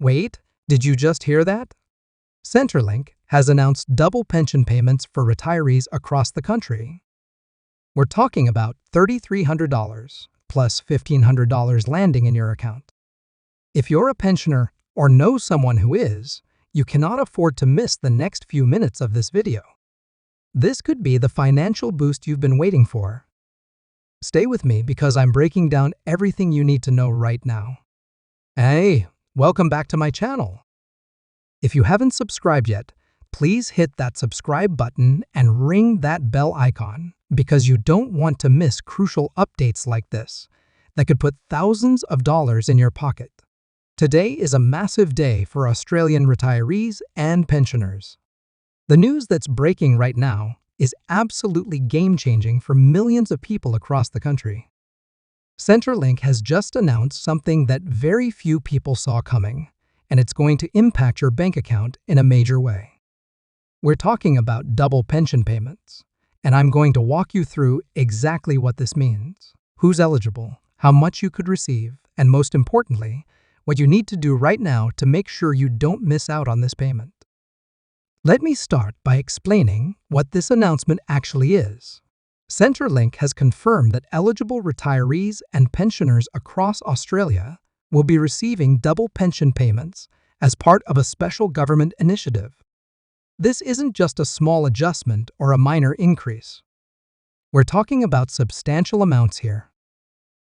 Wait, did you just hear that? Centrelink has announced double pension payments for retirees across the country. We're talking about $3,300 plus $1,500 landing in your account. If you're a pensioner or know someone who is, you cannot afford to miss the next few minutes of this video. This could be the financial boost you've been waiting for. Stay with me because I'm breaking down everything you need to know right now. Hey, welcome back to my channel. If you haven't subscribed yet, please hit that subscribe button and ring that bell icon because you don't want to miss crucial updates like this that could put thousands of dollars in your pocket. Today is a massive day for Australian retirees and pensioners. The news that's breaking right now is absolutely game-changing for millions of people across the country. Centrelink has just announced something that very few people saw coming, and it's going to impact your bank account in a major way. We're talking about double pension payments, and I'm going to walk you through exactly what this means, who's eligible, how much you could receive, and most importantly, what you need to do right now to make sure you don't miss out on this payment. Let me start by explaining what this announcement actually is. Centrelink has confirmed that eligible retirees and pensioners across Australia will be receiving double pension payments as part of a special government initiative. This isn't just a small adjustment or a minor increase. We're talking about substantial amounts here.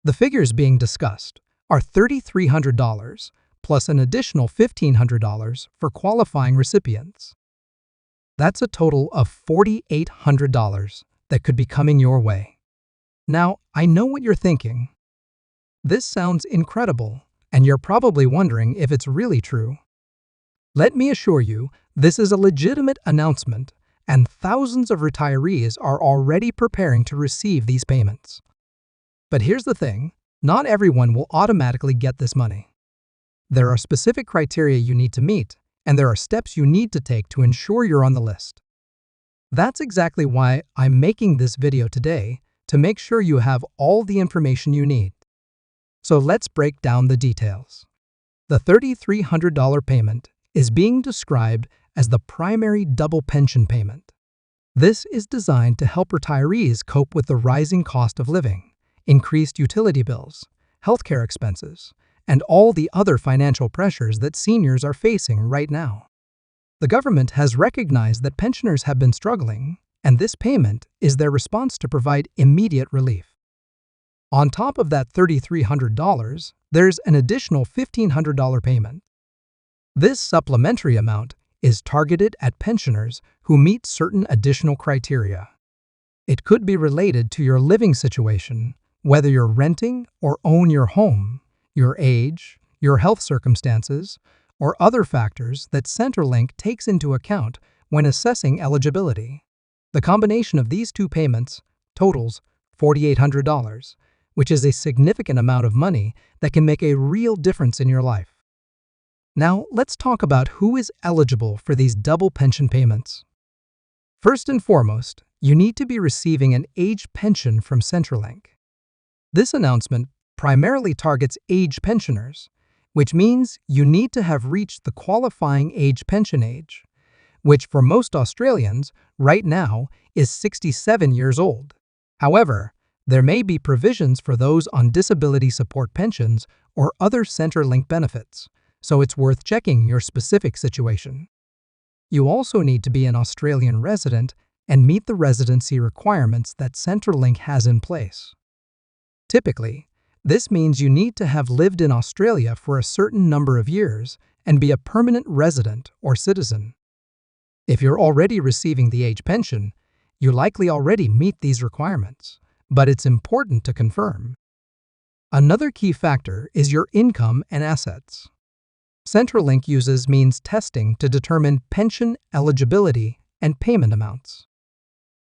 The figures being discussed are $3,300 plus an additional $1,500 for qualifying recipients. That's a total of $4,800 that could be coming your way. Now, I know what you're thinking. This sounds incredible, and you're probably wondering if it's really true. Let me assure you, this is a legitimate announcement, and thousands of retirees are already preparing to receive these payments. But here's the thing, not everyone will automatically get this money. There are specific criteria you need to meet, and there are steps you need to take to ensure you're on the list. That's exactly why I'm making this video today, to make sure you have all the information you need. So let's break down the details. The $3,300 payment is being described as the primary double pension payment. This is designed to help retirees cope with the rising cost of living, increased utility bills, healthcare expenses, and all the other financial pressures that seniors are facing right now. The government has recognized that pensioners have been struggling, and this payment is their response to provide immediate relief. On top of that $3,300, there's an additional $1,500 payment. This supplementary amount is targeted at pensioners who meet certain additional criteria. It could be related to your living situation, whether you're renting or own your home, your age, your health circumstances, or other factors that Centrelink takes into account when assessing eligibility. The combination of these two payments totals $4,800, which is a significant amount of money that can make a real difference in your life. Now, let's talk about who is eligible for these double pension payments. First and foremost, you need to be receiving an age pension from Centrelink. This announcement primarily targets age pensioners, which means you need to have reached the qualifying age pension age, which for most Australians right now is 67 years old. However, there may be provisions for those on disability support pensions or other Centrelink benefits, so it's worth checking your specific situation. You also need to be an Australian resident and meet the residency requirements that Centrelink has in place. Typically, this means you need to have lived in Australia for a certain number of years and be a permanent resident or citizen. If you're already receiving the age pension, you likely already meet these requirements, but it's important to confirm. Another key factor is your income and assets. Centrelink uses means testing to determine pension eligibility and payment amounts.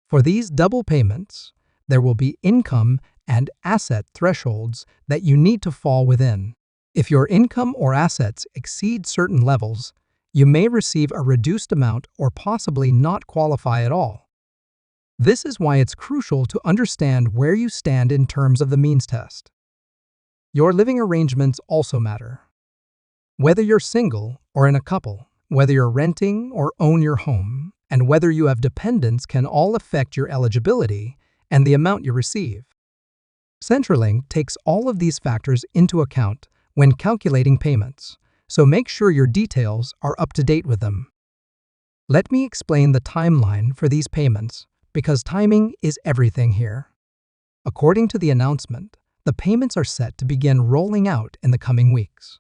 For these double payments, there will be income and asset thresholds that you need to fall within. If your income or assets exceed certain levels, you may receive a reduced amount or possibly not qualify at all. This is why it's crucial to understand where you stand in terms of the means test. Your living arrangements also matter. Whether you're single or in a couple, whether you're renting or own your home, and whether you have dependents can all affect your eligibility and the amount you receive. Centrelink takes all of these factors into account when calculating payments, so make sure your details are up to date with them. Let me explain the timeline for these payments, because timing is everything here. According to the announcement, the payments are set to begin rolling out in the coming weeks.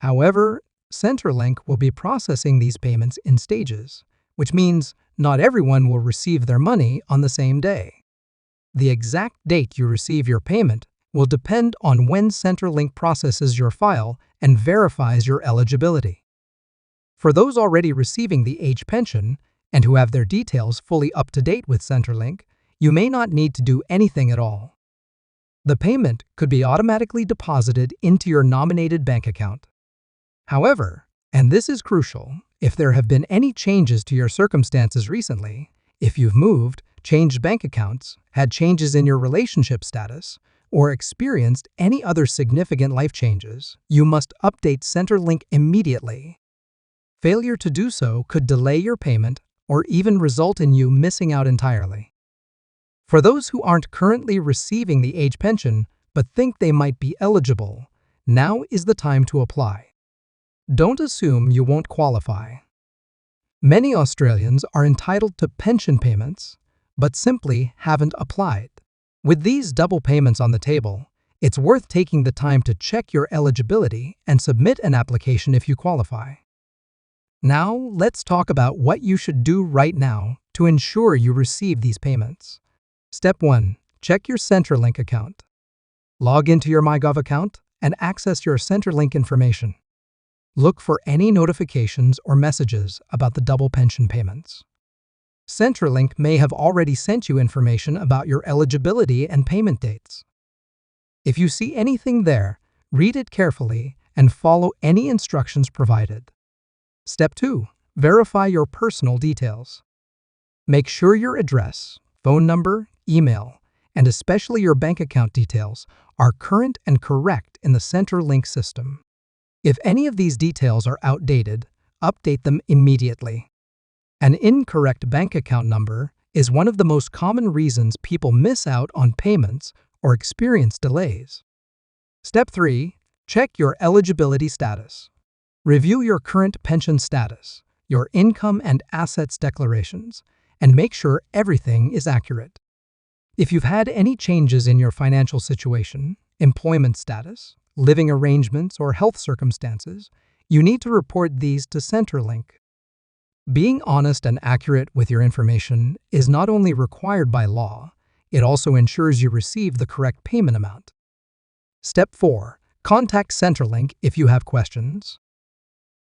However, Centrelink will be processing these payments in stages, which means not everyone will receive their money on the same day. The exact date you receive your payment will depend on when Centrelink processes your file and verifies your eligibility. For those already receiving the age pension and who have their details fully up to date with Centrelink, you may not need to do anything at all. The payment could be automatically deposited into your nominated bank account. However, and this is crucial, if there have been any changes to your circumstances recently, if you've moved, changed bank accounts, had changes in your relationship status, or experienced any other significant life changes, you must update Centrelink immediately. Failure to do so could delay your payment or even result in you missing out entirely. For those who aren't currently receiving the age pension but think they might be eligible, now is the time to apply. Don't assume you won't qualify. Many Australians are entitled to pension payments, but simply haven't applied. With these double payments on the table, it's worth taking the time to check your eligibility and submit an application if you qualify. Now, let's talk about what you should do right now to ensure you receive these payments. Step 1. Check your Centrelink account. Log into your MyGov account and access your Centrelink information. Look for any notifications or messages about the double pension payments. Centrelink may have already sent you information about your eligibility and payment dates. If you see anything there, read it carefully and follow any instructions provided. Step 2. Verify your personal details. Make sure your address, phone number, email, and especially your bank account details are current and correct in the Centrelink system. If any of these details are outdated, update them immediately. An incorrect bank account number is one of the most common reasons people miss out on payments or experience delays. Step 3. Check your eligibility status. Review your current pension status, your income and assets declarations, and make sure everything is accurate. If you've had any changes in your financial situation, employment status, living arrangements, or health circumstances, you need to report these to Centrelink. Being honest and accurate with your information is not only required by law, it also ensures you receive the correct payment amount. Step 4. Contact Centrelink if you have questions.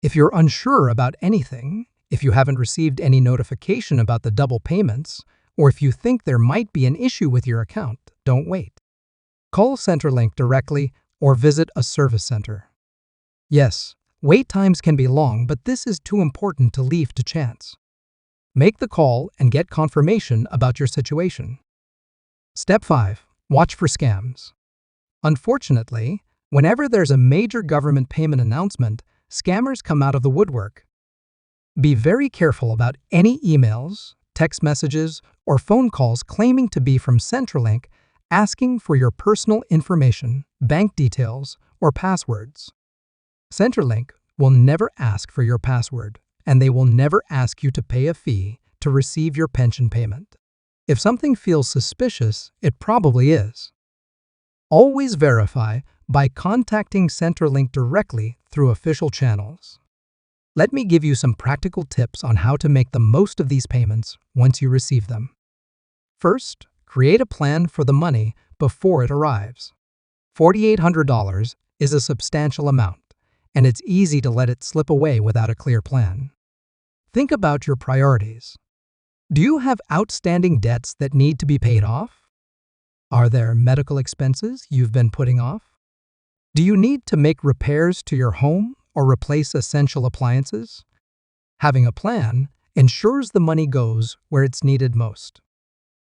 If you're unsure about anything, if you haven't received any notification about the double payments, or if you think there might be an issue with your account, don't wait. Call Centrelink directly or visit a service center. Yes, wait times can be long, but this is too important to leave to chance. Make the call and get confirmation about your situation. Step 5. Watch for scams. Unfortunately, whenever there's a major government payment announcement, scammers come out of the woodwork. Be very careful about any emails, text messages, or phone calls claiming to be from Centrelink asking for your personal information, bank details, or passwords. Centrelink will never ask for your password, and they will never ask you to pay a fee to receive your pension payment. If something feels suspicious, it probably is. Always verify by contacting Centrelink directly through official channels. Let me give you some practical tips on how to make the most of these payments once you receive them. First, create a plan for the money before it arrives. $4,800 is a substantial amount, and it's easy to let it slip away without a clear plan. Think about your priorities. Do you have outstanding debts that need to be paid off? Are there medical expenses you've been putting off? Do you need to make repairs to your home or replace essential appliances? Having a plan ensures the money goes where it's needed most.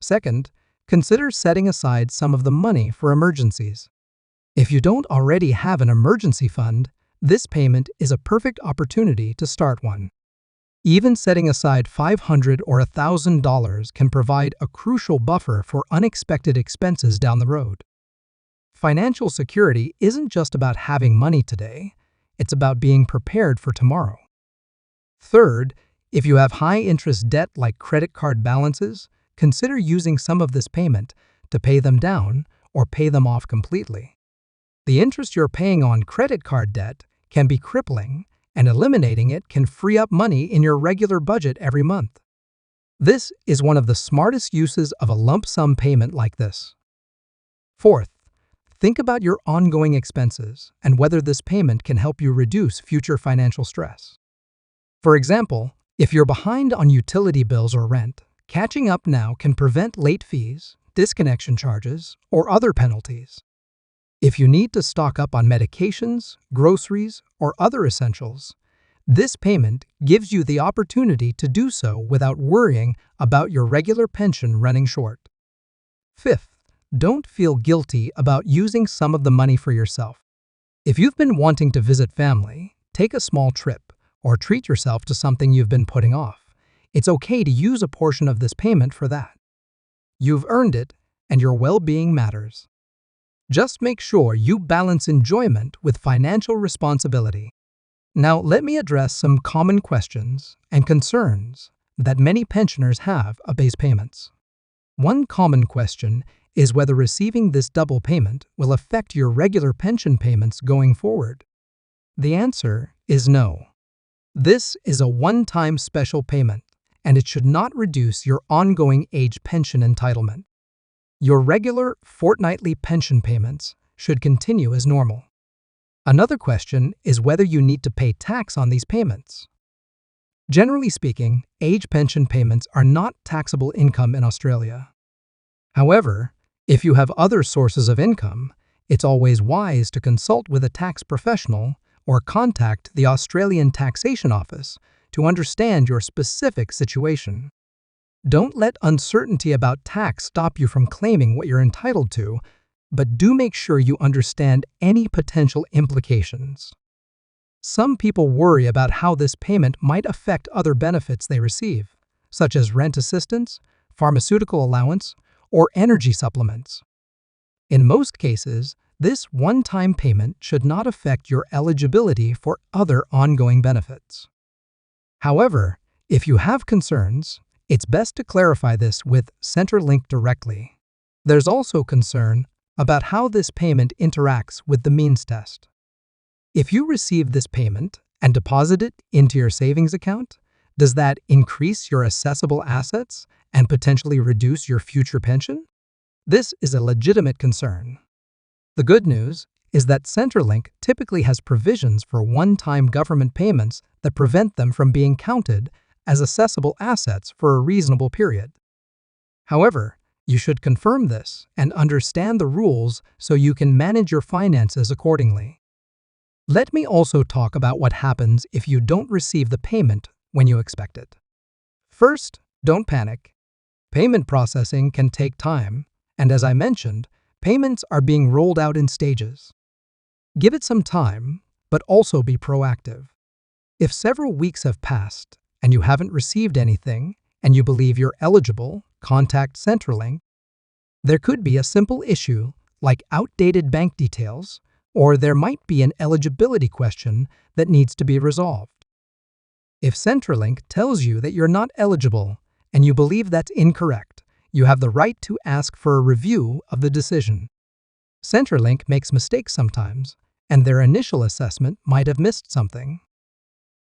Second, consider setting aside some of the money for emergencies. If you don't already have an emergency fund, this payment is a perfect opportunity to start one. Even setting aside $500 or $1,000 can provide a crucial buffer for unexpected expenses down the road. Financial security isn't just about having money today, it's about being prepared for tomorrow. Third, if you have high-interest debt like credit card balances, consider using some of this payment to pay them down or pay them off completely. The interest you're paying on credit card debt can be crippling, and eliminating it can free up money in your regular budget every month. This is one of the smartest uses of a lump sum payment like this. Fourth, think about your ongoing expenses and whether this payment can help you reduce future financial stress. For example, if you're behind on utility bills or rent, catching up now can prevent late fees, disconnection charges, or other penalties. If you need to stock up on medications, groceries, or other essentials, this payment gives you the opportunity to do so without worrying about your regular pension running short. Fifth, don't feel guilty about using some of the money for yourself. If you've been wanting to visit family, take a small trip, or treat yourself to something you've been putting off, it's okay to use a portion of this payment for that. You've earned it, and your well-being matters. Just make sure you balance enjoyment with financial responsibility. Now, let me address some common questions and concerns that many pensioners have about base payments. One common question is whether receiving this double payment will affect your regular pension payments going forward. The answer is no. This is a one-time special payment, and it should not reduce your ongoing age pension entitlement. Your regular fortnightly pension payments should continue as normal. Another question is whether you need to pay tax on these payments. Generally speaking, age pension payments are not taxable income in Australia. However, if you have other sources of income, it's always wise to consult with a tax professional or contact the Australian Taxation Office to understand your specific situation. Don't let uncertainty about tax stop you from claiming what you're entitled to, but do make sure you understand any potential implications. Some people worry about how this payment might affect other benefits they receive, such as rent assistance, pharmaceutical allowance, or energy supplements. In most cases, this one-time payment should not affect your eligibility for other ongoing benefits. However, if you have concerns, it's best to clarify this with Centrelink directly. There's also concern about how this payment interacts with the means test. If you receive this payment and deposit it into your savings account, does that increase your assessable assets and potentially reduce your future pension? This is a legitimate concern. The good news is that Centrelink typically has provisions for one-time government payments that prevent them from being counted as assessable assets for a reasonable period. However, you should confirm this and understand the rules so you can manage your finances accordingly. Let me also talk about what happens if you don't receive the payment when you expect it. First, don't panic. Payment processing can take time, and as I mentioned, payments are being rolled out in stages. Give it some time, but also be proactive. If several weeks have passed and you haven't received anything and you believe you're eligible, contact Centrelink. There could be a simple issue like outdated bank details, or there might be an eligibility question that needs to be resolved. If Centrelink tells you that you're not eligible and you believe that's incorrect, you have the right to ask for a review of the decision. Centrelink makes mistakes sometimes, and their initial assessment might have missed something.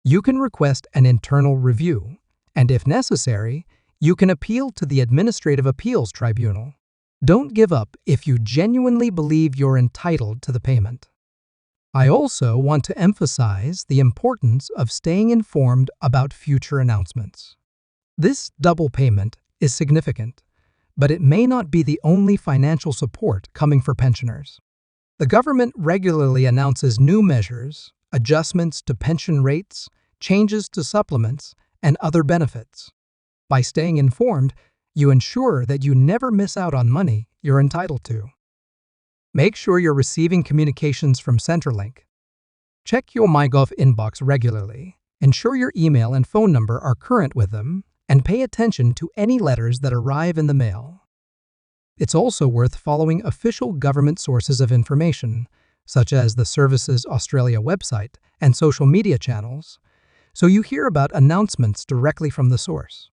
You can request an internal review, and if necessary, you can appeal to the Administrative Appeals Tribunal. Don't give up if you genuinely believe you're entitled to the payment. I also want to emphasize the importance of staying informed about future announcements. This double payment is significant, but it may not be the only financial support coming for pensioners. The government regularly announces new measures, adjustments to pension rates, changes to supplements, and other benefits. By staying informed, you ensure that you never miss out on money you're entitled to. Make sure you're receiving communications from Centrelink. Check your MyGov inbox regularly. Ensure your email and phone number are current with them, and pay attention to any letters that arrive in the mail. It's also worth following official government sources of information, such as the Services Australia website and social media channels, so you hear about announcements directly from the source.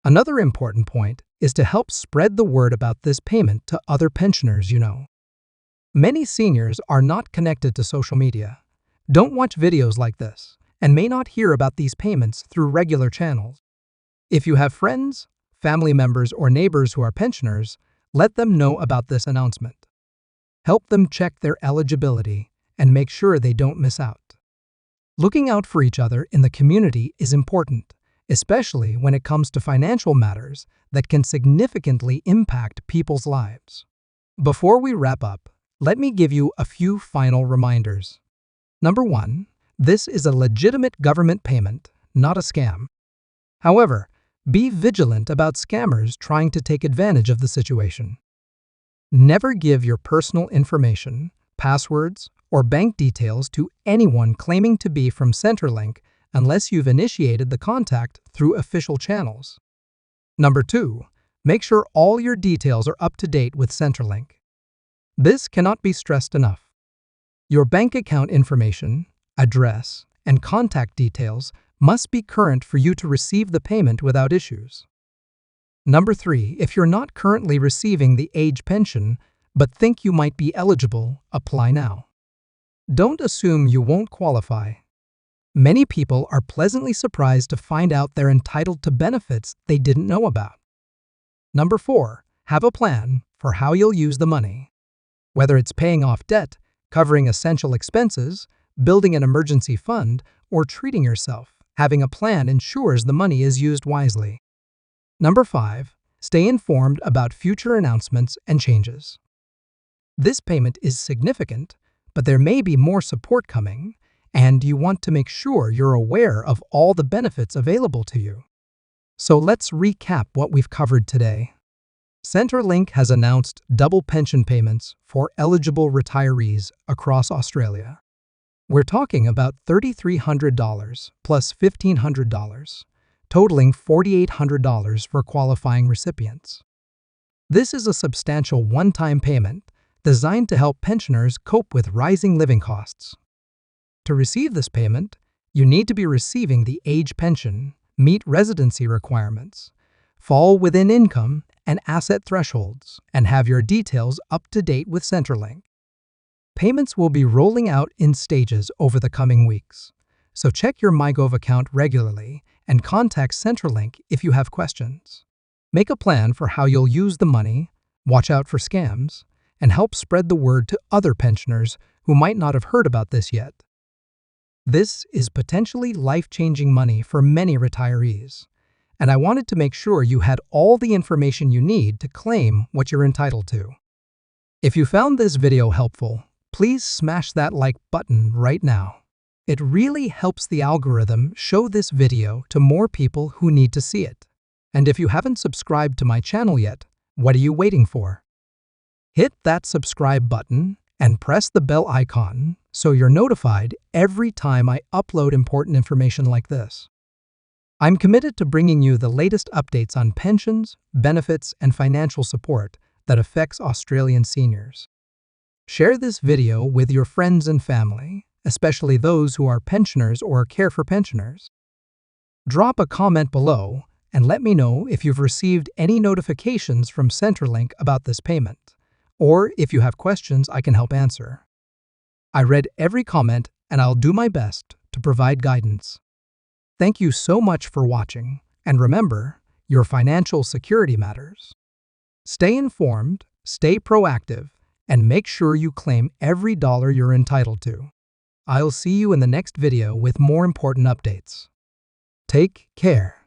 Another important point is to help spread the word about this payment to other pensioners you know. Many seniors are not connected to social media, don't watch videos like this, and may not hear about these payments through regular channels. If you have friends, family members, or neighbors who are pensioners, let them know about this announcement. Help them check their eligibility and make sure they don't miss out. Looking out for each other in the community is important, especially when it comes to financial matters that can significantly impact people's lives. Before we wrap up, let me give you a few final reminders. Number 1, this is a legitimate government payment, not a scam. However, be vigilant about scammers trying to take advantage of the situation. Never give your personal information, passwords, or bank details to anyone claiming to be from Centrelink unless you've initiated the contact through official channels. Number 2, make sure all your details are up to date with Centrelink. This cannot be stressed enough. Your bank account information, address, and contact details must be current for you to receive the payment without issues. Number 3, if you're not currently receiving the age pension but think you might be eligible, apply now. Don't assume you won't qualify. Many people are pleasantly surprised to find out they're entitled to benefits they didn't know about. Number 4, have a plan for how you'll use the money. Whether it's paying off debt, covering essential expenses, building an emergency fund, or treating yourself, having a plan ensures the money is used wisely. Number 5, stay informed about future announcements and changes. This payment is significant, but there may be more support coming, and you want to make sure you're aware of all the benefits available to you. So let's recap what we've covered today. Centrelink has announced double pension payments for eligible retirees across Australia. We're talking about $3,300 plus $1,500, totaling $4,800 for qualifying recipients. This is a substantial one-time payment designed to help pensioners cope with rising living costs. To receive this payment, you need to be receiving the age pension, meet residency requirements, fall within income and asset thresholds, and have your details up to date with Centrelink. Payments will be rolling out in stages over the coming weeks, so check your MyGov account regularly and contact Centrelink if you have questions. Make a plan for how you'll use the money, watch out for scams, and help spread the word to other pensioners who might not have heard about this yet. This is potentially life-changing money for many retirees, and I wanted to make sure you had all the information you need to claim what you're entitled to. If you found this video helpful, please smash that like button right now. It really helps the algorithm show this video to more people who need to see it. And if you haven't subscribed to my channel yet, what are you waiting for? Hit that subscribe button and press the bell icon so you're notified every time I upload important information like this. I'm committed to bringing you the latest updates on pensions, benefits, and financial support that affects Australian seniors. Share this video with your friends and family, especially those who are pensioners or care for pensioners. Drop a comment below and let me know if you've received any notifications from Centrelink about this payment, or if you have questions I can help answer. I read every comment and I'll do my best to provide guidance. Thank you so much for watching, and remember, your financial security matters. Stay informed, stay proactive, and make sure you claim every dollar you're entitled to. I'll see you in the next video with more important updates. Take care.